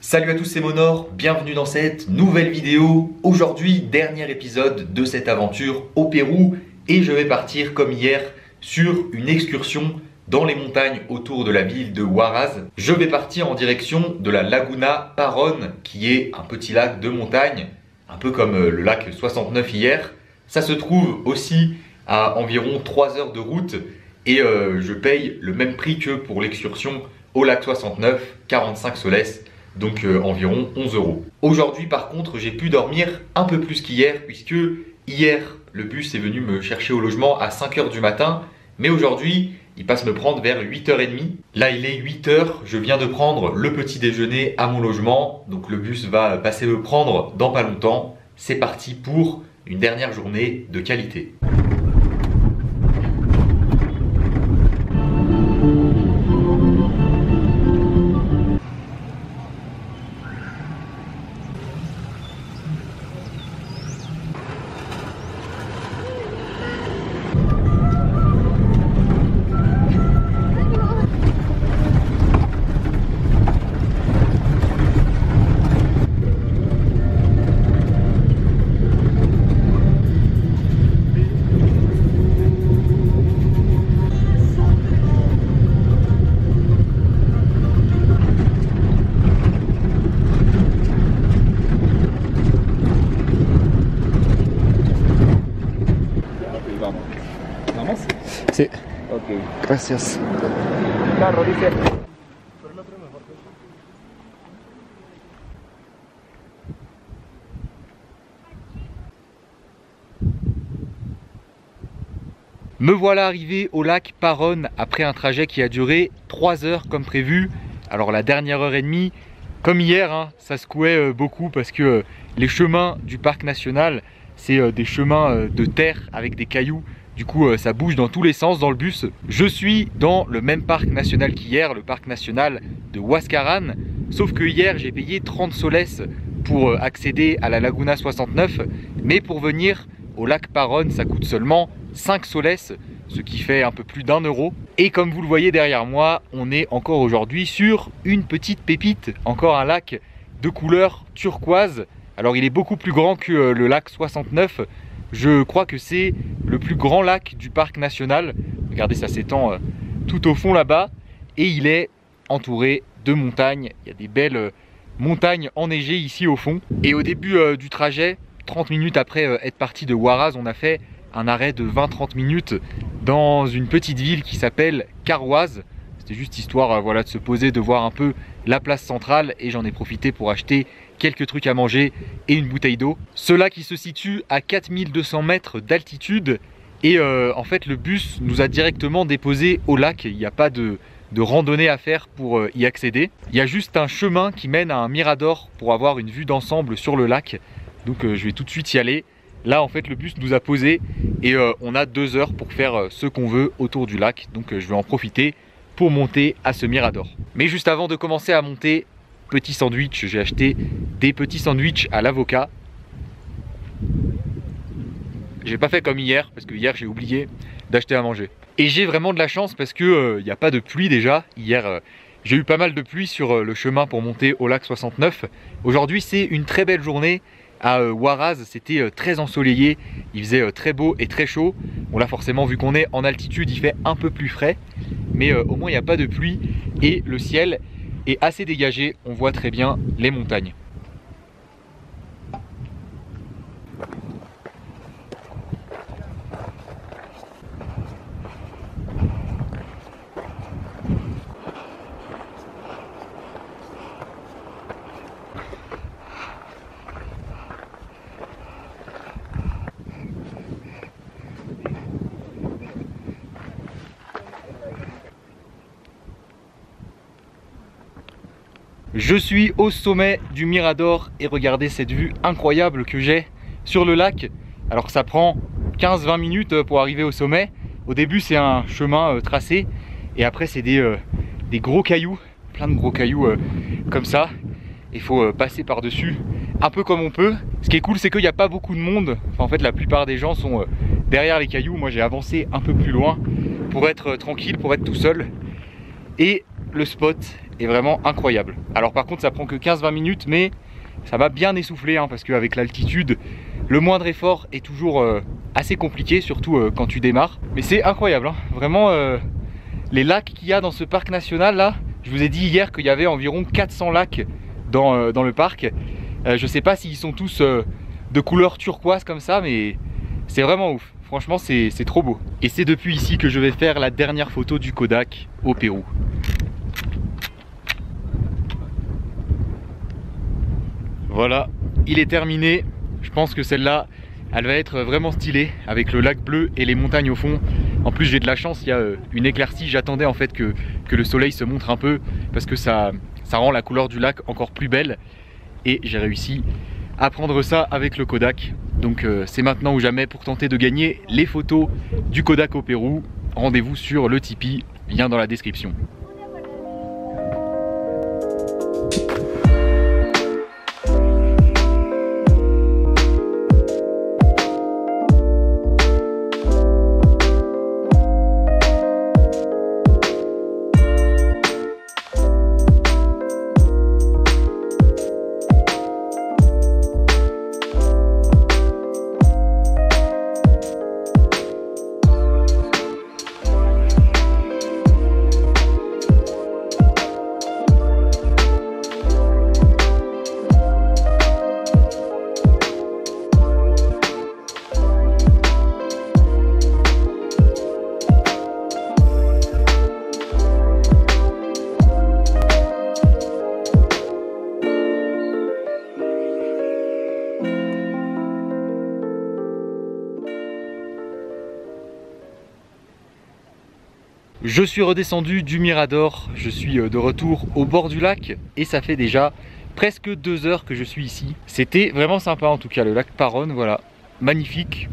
Salut à tous, c'est Monor, bienvenue dans cette nouvelle vidéo. Aujourd'hui, dernier épisode de cette aventure au Pérou et je vais partir comme hier sur une excursion dans les montagnes autour de la ville de Huaraz. Je vais partir en direction de la Laguna Parón, qui est un petit lac de montagne, un peu comme le lac 69 hier. Ça se trouve aussi à environ 3 heures de route et je paye le même prix que pour l'excursion au lac 69, 45 soles. Donc environ 11 €. Aujourd'hui par contre j'ai pu dormir un peu plus qu'hier puisque hier le bus est venu me chercher au logement à 5 h du matin. Mais aujourd'hui il passe me prendre vers 8 h 30. Là il est 8 h, je viens de prendre le petit déjeuner à mon logement. Donc le bus va passer me prendre dans pas longtemps. C'est parti pour une dernière journée de qualité. Sí. Ok. Gracias. Carro dice. Me voilà arrivé au lac Parón après un trajet qui a duré 3 heures comme prévu. Alors la dernière heure et demie, comme hier, hein, ça secouait beaucoup parce que les chemins du parc national, c'est des chemins de terre avec des cailloux. Du coup, ça bouge dans tous les sens dans le bus. Je suis dans le même parc national qu'hier, le parc national de Huascarán. Sauf que hier, j'ai payé 30 soles pour accéder à la Laguna 69. Mais pour venir au lac Parón, ça coûte seulement 5 soles, ce qui fait un peu plus d'1 €. Et comme vous le voyez derrière moi, on est encore aujourd'hui sur une petite pépite. Encore un lac de couleur turquoise. Alors il est beaucoup plus grand que le lac 69. Je crois que c'est le plus grand lac du parc national. Regardez, ça s'étend tout au fond là-bas. Et il est entouré de montagnes. Il y a des belles montagnes enneigées ici au fond. Et au début du trajet, 30 minutes après être parti de Huaraz, on a fait un arrêt de 20-30 minutes dans une petite ville qui s'appelle Carhuaz. C'était juste histoire voilà, de se poser, de voir un peu la place centrale. Et j'en ai profité pour acheter quelques trucs à manger et une bouteille d'eau. Ce lac qui se situe à 4200 mètres d'altitude et en fait le bus nous a directement déposé au lac. Il n'y a pas de randonnée à faire pour y accéder. Il y a juste un chemin qui mène à un mirador pour avoir une vue d'ensemble sur le lac. Donc je vais tout de suite y aller. Là en fait le bus nous a posé et on a 2 heures pour faire ce qu'on veut autour du lac. Donc je vais en profiter pour monter à ce mirador. Mais juste avant de commencer à monter, petit sandwich, j'ai acheté des petits sandwichs à l'avocat. J'ai pas fait comme hier parce que hier j'ai oublié d'acheter à manger. Et j'ai vraiment de la chance parce que n'y a pas de pluie déjà. Hier j'ai eu pas mal de pluie sur le chemin pour monter au lac 69. Aujourd'hui c'est une très belle journée à Huaraz, c'était très ensoleillé, il faisait très beau et très chaud. Bon là forcément vu qu'on est en altitude il fait un peu plus frais. Mais au moins il n'y a pas de pluie et le ciel est assez dégagé, on voit très bien les montagnes. Je suis au sommet du mirador et regardez cette vue incroyable que j'ai sur le lac. Alors ça prend 15-20 minutes pour arriver au sommet. Au début c'est un chemin tracé et après c'est des gros cailloux, plein de gros cailloux comme ça. Il faut passer par dessus un peu comme on peut. Ce qui est cool c'est qu'il n'y a pas beaucoup de monde. Enfin, en fait la plupart des gens sont derrière les cailloux. Moi j'ai avancé un peu plus loin pour être tranquille, pour être tout seul. Et le spot est vraiment incroyable. Alors par contre ça prend que 15-20 minutes, mais ça m'a bien essoufflé hein, parce qu'avec l'altitude, le moindre effort est toujours assez compliqué, surtout quand tu démarres. Mais c'est incroyable, hein. Vraiment les lacs qu'il y a dans ce parc national là. Je vous ai dit hier qu'il y avait environ 400 lacs dans le parc. Je sais pas s'ils sont tous de couleur turquoise comme ça, mais c'est vraiment ouf. Franchement c'est trop beau. Et c'est depuis ici que je vais faire la dernière photo du Kodak au Pérou. Voilà, il est terminé. Je pense que celle-là, elle va être vraiment stylée avec le lac bleu et les montagnes au fond. En plus j'ai de la chance, il y a une éclaircie. J'attendais en fait que le soleil se montre un peu parce que ça rend la couleur du lac encore plus belle. Et j'ai réussi à prendre ça avec le Kodak. Donc c'est maintenant ou jamais pour tenter de gagner les photos du Kodak au Pérou. Rendez-vous sur le Tipeee, lien dans la description. Je suis redescendu du Mirador, je suis de retour au bord du lac et ça fait déjà presque 2 heures que je suis ici. C'était vraiment sympa en tout cas, le lac Paronne, voilà, magnifique.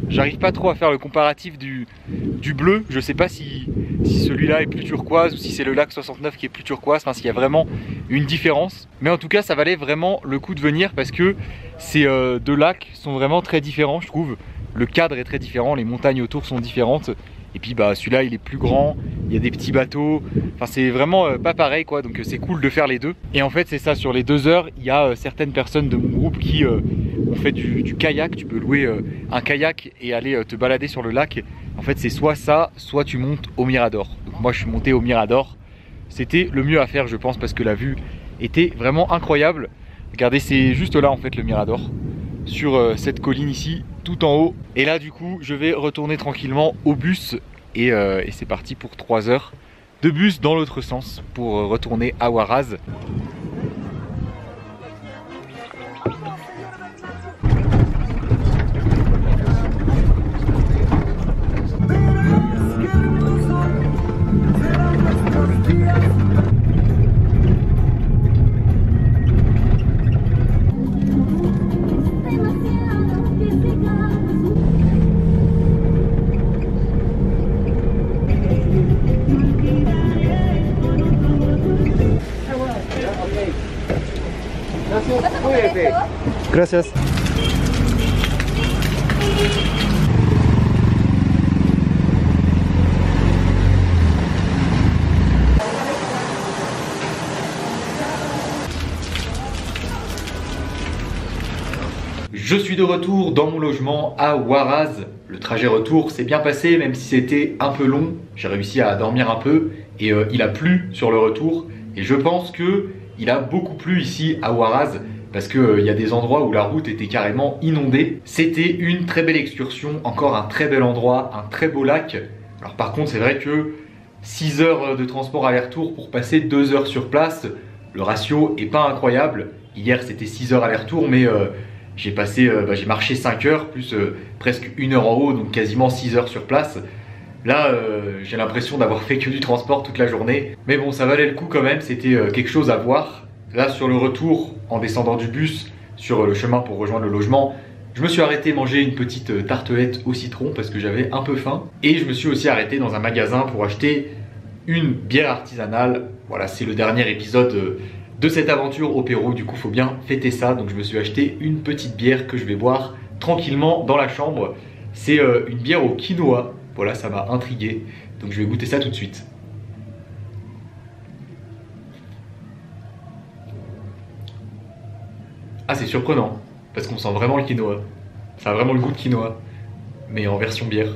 J'arrive pas trop à faire le comparatif du bleu, je sais pas si celui-là est plus turquoise ou si c'est le lac 69 qui est plus turquoise, enfin s'il y a vraiment une différence. Mais en tout cas ça valait vraiment le coup de venir parce que ces deux lacs sont vraiment très différents je trouve. Le cadre est très différent, les montagnes autour sont différentes. Et puis bah celui-là il est plus grand, il y a des petits bateaux, enfin c'est vraiment pas pareil quoi, donc c'est cool de faire les deux. Et en fait c'est ça, sur les 2 heures, il y a certaines personnes de mon groupe qui ont fait du kayak. Tu peux louer un kayak et aller te balader sur le lac. En fait c'est soit ça, soit tu montes au Mirador. Donc moi je suis monté au Mirador, c'était le mieux à faire je pense parce que la vue était vraiment incroyable. Regardez, c'est juste là en fait le Mirador, sur cette colline ici, tout en haut. Et là du coup je vais retourner tranquillement au bus et c'est parti pour 3 heures de bus dans l'autre sens pour retourner à Huaraz. Gracias. Je suis de retour dans mon logement à Huaraz. Le trajet retour s'est bien passé, même si c'était un peu long. J'ai réussi à dormir un peu et il a plu sur le retour. Et je pense qu'il a beaucoup plu ici à Huaraz parce qu'il y a des endroits où la route était carrément inondée. C'était une très belle excursion, encore un très bel endroit, un très beau lac. Alors par contre c'est vrai que 6 heures de transport aller-retour pour passer 2 heures sur place, le ratio est pas incroyable. Hier c'était 6 heures aller-retour, mais j'ai marché 5 heures plus presque 1 heure en haut, donc quasiment 6 heures sur place. Là j'ai l'impression d'avoir fait que du transport toute la journée, mais bon ça valait le coup quand même, c'était quelque chose à voir. Là sur le retour, en descendant du bus sur le chemin pour rejoindre le logement, je me suis arrêté manger une petite tartelette au citron parce que j'avais un peu faim. Et je me suis aussi arrêté dans un magasin pour acheter une bière artisanale. Voilà, c'est le dernier épisode de cette aventure au Pérou, du coup faut bien fêter ça. Donc je me suis acheté une petite bière que je vais boire tranquillement dans la chambre. C'est une bière au quinoa, voilà, ça m'a intrigué. Donc je vais goûter ça tout de suite. Ah, c'est surprenant, parce qu'on sent vraiment le quinoa. Ça a vraiment le goût de quinoa, mais en version bière.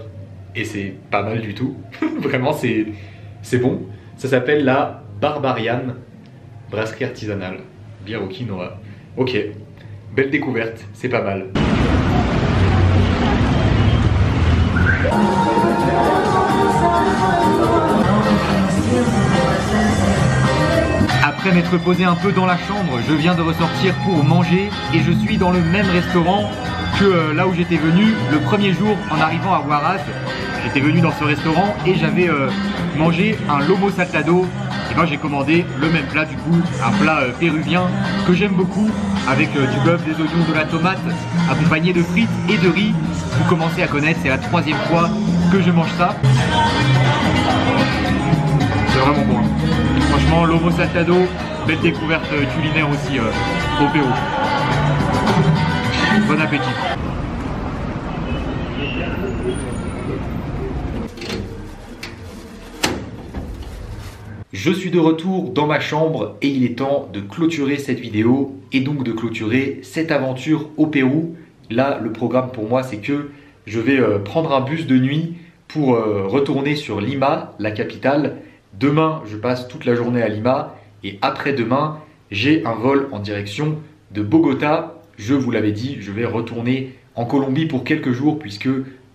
Et c'est pas mal du tout. Vraiment, c'est bon. Ça s'appelle la Barbarian brasserie artisanale. Bière au quinoa. Ok, belle découverte, c'est pas mal. Après m'être posé un peu dans la chambre, je viens de ressortir pour manger et je suis dans le même restaurant que là où j'étais venu le premier jour en arrivant à Huaraz. J'étais venu dans ce restaurant et j'avais mangé un lomo saltado. Et ben j'ai commandé le même plat du coup, un plat péruvien que j'aime beaucoup avec du bœuf, des oignons, de la tomate, accompagné de frites et de riz. Vous commencez à connaître, c'est la 3e fois que je mange ça. C'est vraiment bon. Franchement, lomo saltado, belle découverte culinaire aussi au Pérou. Bon appétit. Je suis de retour dans ma chambre et il est temps de clôturer cette vidéo et donc de clôturer cette aventure au Pérou. Là, le programme pour moi, c'est que je vais prendre un bus de nuit pour retourner sur Lima, la capitale. Demain, je passe toute la journée à Lima et après-demain, j'ai un vol en direction de Bogota. Je vous l'avais dit, je vais retourner en Colombie pour quelques jours puisque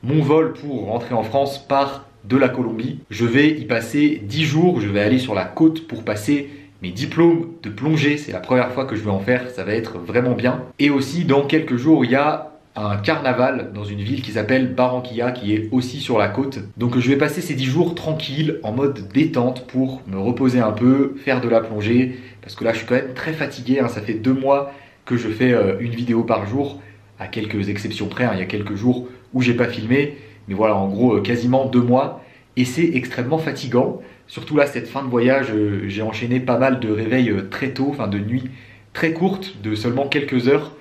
mon vol pour rentrer en France part de la Colombie. Je vais y passer 10 jours, je vais aller sur la côte pour passer mes diplômes de plongée. C'est la première fois que je vais en faire, ça va être vraiment bien. Et aussi, dans quelques jours, il y a un carnaval dans une ville qui s'appelle Barranquilla qui est aussi sur la côte. Donc je vais passer ces 10 jours tranquilles en mode détente pour me reposer un peu, faire de la plongée parce que là je suis quand même très fatigué, hein. Ça fait 2 mois que je fais une vidéo par jour, à quelques exceptions près, hein. Il y a quelques jours où j'ai pas filmé, mais voilà, en gros quasiment 2 mois et c'est extrêmement fatigant. Surtout là, cette fin de voyage, j'ai enchaîné pas mal de réveils très tôt, enfin de nuits très courtes, de seulement quelques heures.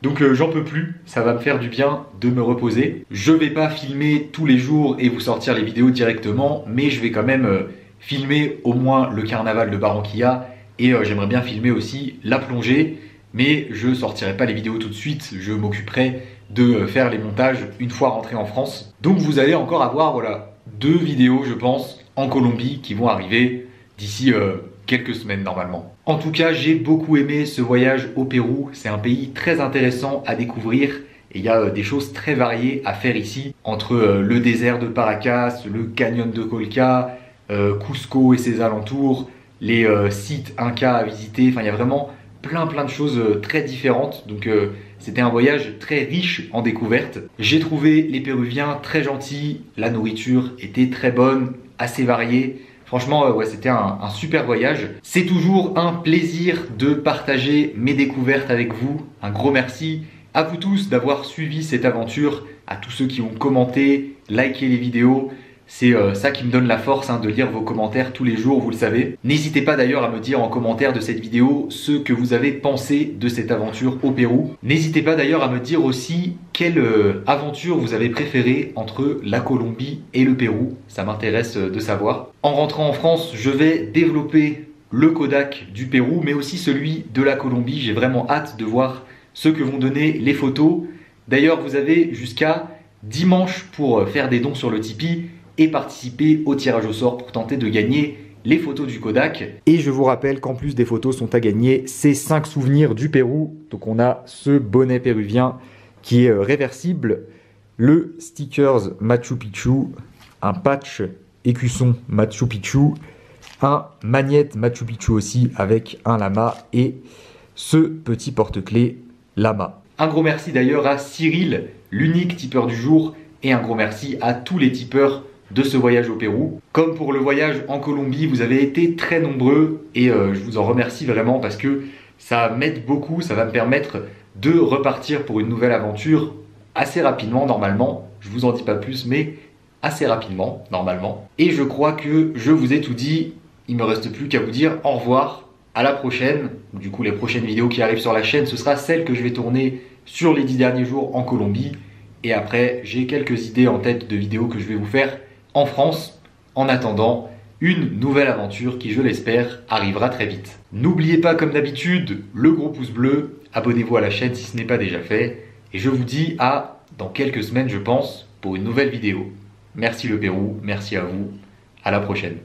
Donc j'en peux plus, ça va me faire du bien de me reposer. Je vais pas filmer tous les jours et vous sortir les vidéos directement, mais je vais quand même filmer au moins le carnaval de Barranquilla et j'aimerais bien filmer aussi la plongée, mais je sortirai pas les vidéos tout de suite, je m'occuperai de faire les montages une fois rentré en France. Donc vous allez encore avoir voilà 2 vidéos je pense en Colombie qui vont arriver d'ici quelques semaines normalement. En tout cas, j'ai beaucoup aimé ce voyage au Pérou. C'est un pays très intéressant à découvrir et il y a des choses très variées à faire ici. Entre le désert de Paracas, le canyon de Colca, Cusco et ses alentours, les sites Inca à visiter. Enfin, il y a vraiment plein de choses très différentes. Donc c'était un voyage très riche en découvertes. J'ai trouvé les Péruviens très gentils, la nourriture était très bonne, assez variée. Franchement, ouais, c'était un super voyage. C'est toujours un plaisir de partager mes découvertes avec vous. Un gros merci à vous tous d'avoir suivi cette aventure, à tous ceux qui ont commenté, liké les vidéos. C'est ça qui me donne la force de lire vos commentaires tous les jours, vous le savez. N'hésitez pas d'ailleurs à me dire en commentaire de cette vidéo ce que vous avez pensé de cette aventure au Pérou. N'hésitez pas d'ailleurs à me dire aussi quelle aventure vous avez préférée entre la Colombie et le Pérou. Ça m'intéresse de savoir. En rentrant en France, je vais développer le Kodak du Pérou, mais aussi celui de la Colombie. J'ai vraiment hâte de voir ce que vont donner les photos. D'ailleurs, vous avez jusqu'à dimanche pour faire des dons sur le Tipeee et participer au tirage au sort pour tenter de gagner les photos du Kodak. Et je vous rappelle qu'en plus des photos sont à gagner ces 5 souvenirs du Pérou. Donc on a ce bonnet péruvien qui est réversible, le stickers Machu Picchu, un patch écusson Machu Picchu, un magnète Machu Picchu aussi avec un lama et ce petit porte-clés lama. Un gros merci d'ailleurs à Cyril, l'unique tipeur du jour, et un gros merci à tous les tipeurs de ce voyage au Pérou. Comme pour le voyage en Colombie, vous avez été très nombreux et je vous en remercie vraiment parce que ça m'aide beaucoup, ça va me permettre de repartir pour une nouvelle aventure assez rapidement normalement. Je vous en dis pas plus, mais assez rapidement normalement. Et je crois que je vous ai tout dit, il me reste plus qu'à vous dire au revoir, à la prochaine. Du coup les prochaines vidéos qui arrivent sur la chaîne, ce sera celle que je vais tourner sur les 10 derniers jours en Colombie. Et après, j'ai quelques idées en tête de vidéos que je vais vous faire en France, en attendant une nouvelle aventure qui, je l'espère, arrivera très vite. N'oubliez pas, comme d'habitude, le gros pouce bleu, abonnez-vous à la chaîne si ce n'est pas déjà fait. Et je vous dis à dans quelques semaines, je pense, pour une nouvelle vidéo. Merci le Pérou, merci à vous, à la prochaine.